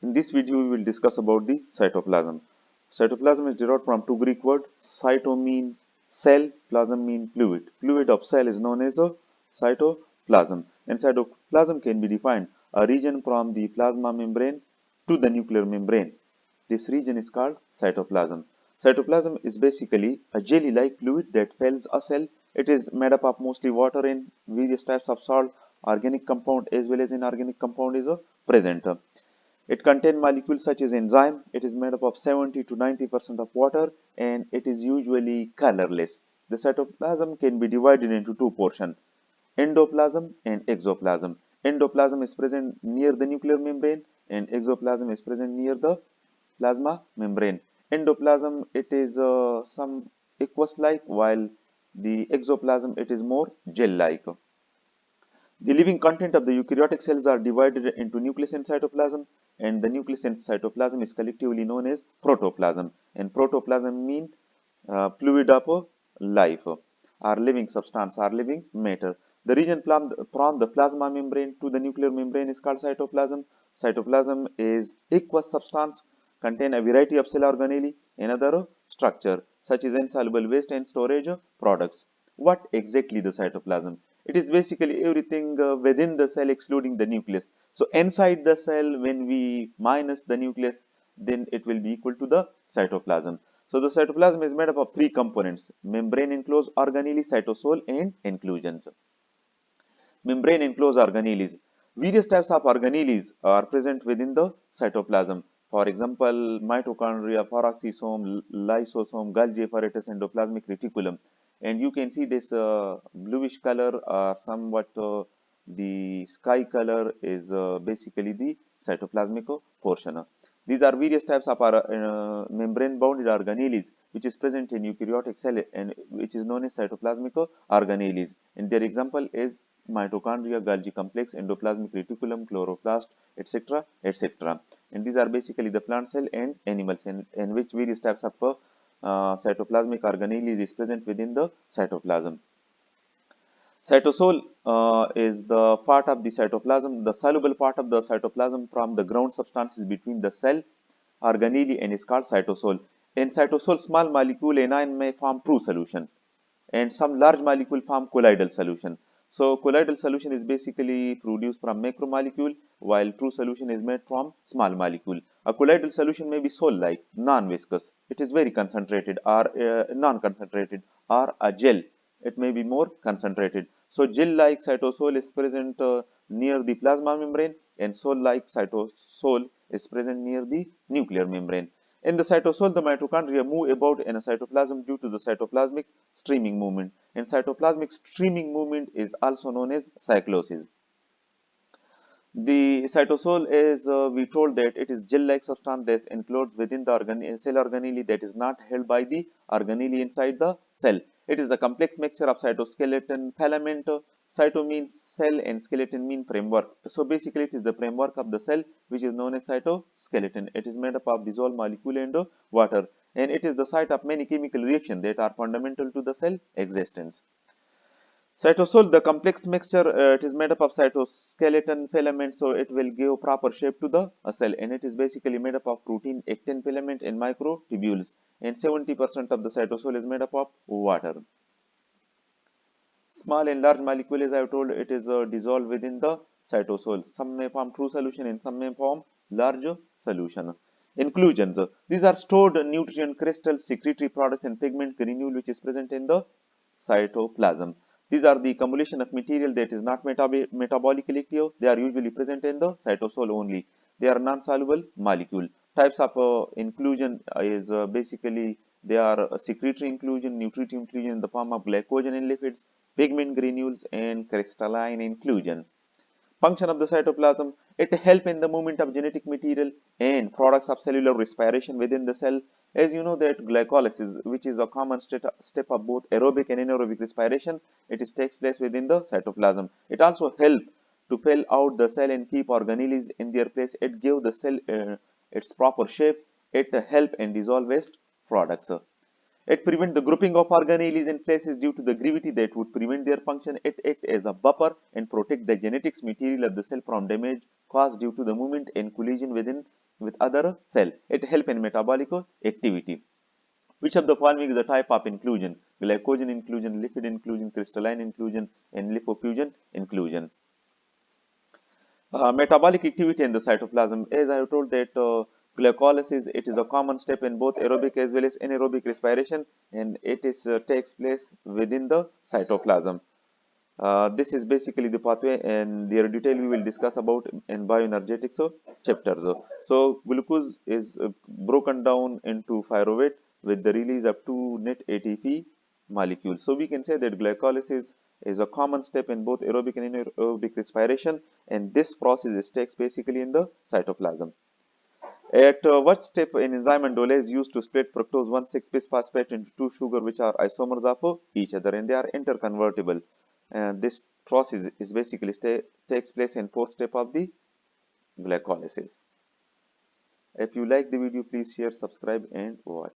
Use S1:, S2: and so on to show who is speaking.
S1: In this video, we will discuss about the cytoplasm. Cytoplasm is derived from two Greek words, cyto mean cell, plasm mean fluid. Fluid of cell is known as a cytoplasm. And cytoplasm can be defined a region from the plasma membrane to the nuclear membrane. This region is called cytoplasm. Cytoplasm is basically a jelly-like fluid that fills a cell. It is made up of mostly water and various types of salt, organic compound as well as inorganic compound is present. It contains molecules such as enzyme. It is made up of 70 to 90% of water and it is usually colorless. The cytoplasm can be divided into two portions, endoplasm and exoplasm. Endoplasm is present near the nuclear membrane and exoplasm is present near the plasma membrane. Endoplasm, it is some aqueous-like, while the exoplasm, it is more gel-like. The living content of the eukaryotic cells are divided into nucleus and cytoplasm, and the nucleus and cytoplasm is collectively known as protoplasm. And protoplasm mean fluid of life, or living substance, or living matter. The region from the plasma membrane to the nuclear membrane is called cytoplasm. Cytoplasm is aqueous substance, contain a variety of cell organelle and other structure such as insoluble waste and storage products. What exactly the cytoplasm? It is basically everything within the cell excluding the nucleus. So inside the cell, when we minus the nucleus, then it will be equal to the cytoplasm. So the cytoplasm is made up of three components: membrane enclosed organelle, cytosol and inclusions. Membrane enclosed organelles. Various types of organelles are present within the cytoplasm. For example, mitochondria, peroxisome, lysosome, Golgi apparatus, endoplasmic reticulum. And you can see this bluish color, somewhat the sky color is basically the cytoplasmic portion. These are various types of membrane bounded organelles which is present in eukaryotic cell and which is known as cytoplasmic organelles. And their example is mitochondria, Golgi complex, endoplasmic reticulum, chloroplast, etc., etc. And these are basically the plant cell and animal cell, in which various types of cytoplasmic organelles is present within the cytoplasm. Cytosol is the part of the cytoplasm, the soluble part of the cytoplasm from the ground substances between the cell organelle and is called cytosol. In cytosol, small molecule anion may form true solution and some large molecule form colloidal solution. So colloidal solution is basically produced from macromolecule, while true solution is made from small molecule. A colloidal solution may be sol-like, non-viscous. It is very concentrated, or non-concentrated, or a gel. It may be more concentrated. So gel-like cytosol is present near the plasma membrane, and sol-like cytosol is present near the nuclear membrane. In the cytosol, the mitochondria move about in a cytoplasm due to the cytoplasmic streaming movement. And cytoplasmic streaming movement is also known as cyclosis. The cytosol is, we told that it is gel-like substance that is enclosed within the cell organelle that is not held by the organelle inside the cell. It is a complex mixture of cytoskeleton, filament. Cyto means cell and skeleton mean framework. So basically it is the framework of the cell which is known as cytoskeleton. It is made up of dissolved molecule and water, and it is the site of many chemical reactions that are fundamental to the cell existence. Cytosol, the complex mixture, it is made up of cytoskeleton filament, so it will give proper shape to the cell, and it is basically made up of protein, actin filament and microtubules, and 70% of the cytosol is made up of water. Small and large molecule, as I have told, it is dissolved within the cytosol. Some may form true solution and some may form large solution. Inclusions. These are stored nutrient crystals, secretory products and pigment granule which is present in the cytoplasm. These are the accumulation of material that is not metabolically active. They are usually present in the cytosol only. They are non-soluble molecule. Types of inclusion is basically they are secretory inclusion, nutritive inclusion in the form of glycogen and lipids, pigment granules and crystalline inclusion. Function of the cytoplasm, it helps in the movement of genetic material and products of cellular respiration within the cell. As you know that glycolysis, which is a common step of both aerobic and anaerobic respiration, it takes place within the cytoplasm. It also helps to fill out the cell and keep organelles in their place. It gives the cell its proper shape. It helps and dissolve waste products. It prevents the grouping of organelles in places due to the gravity that would prevent their function. It acts as a buffer and protect the genetics material of the cell from damage caused due to the movement and collision within with other cell. It helps in metabolic activity. Which of the following is the type of inclusion? Glycogen inclusion, lipid inclusion, crystalline inclusion, and lipofuscin inclusion. Metabolic activity in the cytoplasm. As I have told that glycolysis, it is a common step in both aerobic as well as anaerobic respiration, and it is takes place within the cytoplasm. This is basically the pathway, and their detail we will discuss about in bioenergetics chapters. So glucose is broken down into pyruvate with the release of two net ATP molecules. So we can say that glycolysis is a common step in both aerobic and anaerobic respiration, and this process takes basically in the cytoplasm. At what step an enzyme endole is used to split fructose 1,6-bisphosphate into two sugar which are isomers of each other, and they are interconvertible. And this process is basically takes place in fourth step of the glycolysis. If you like the video, please share, subscribe, and watch.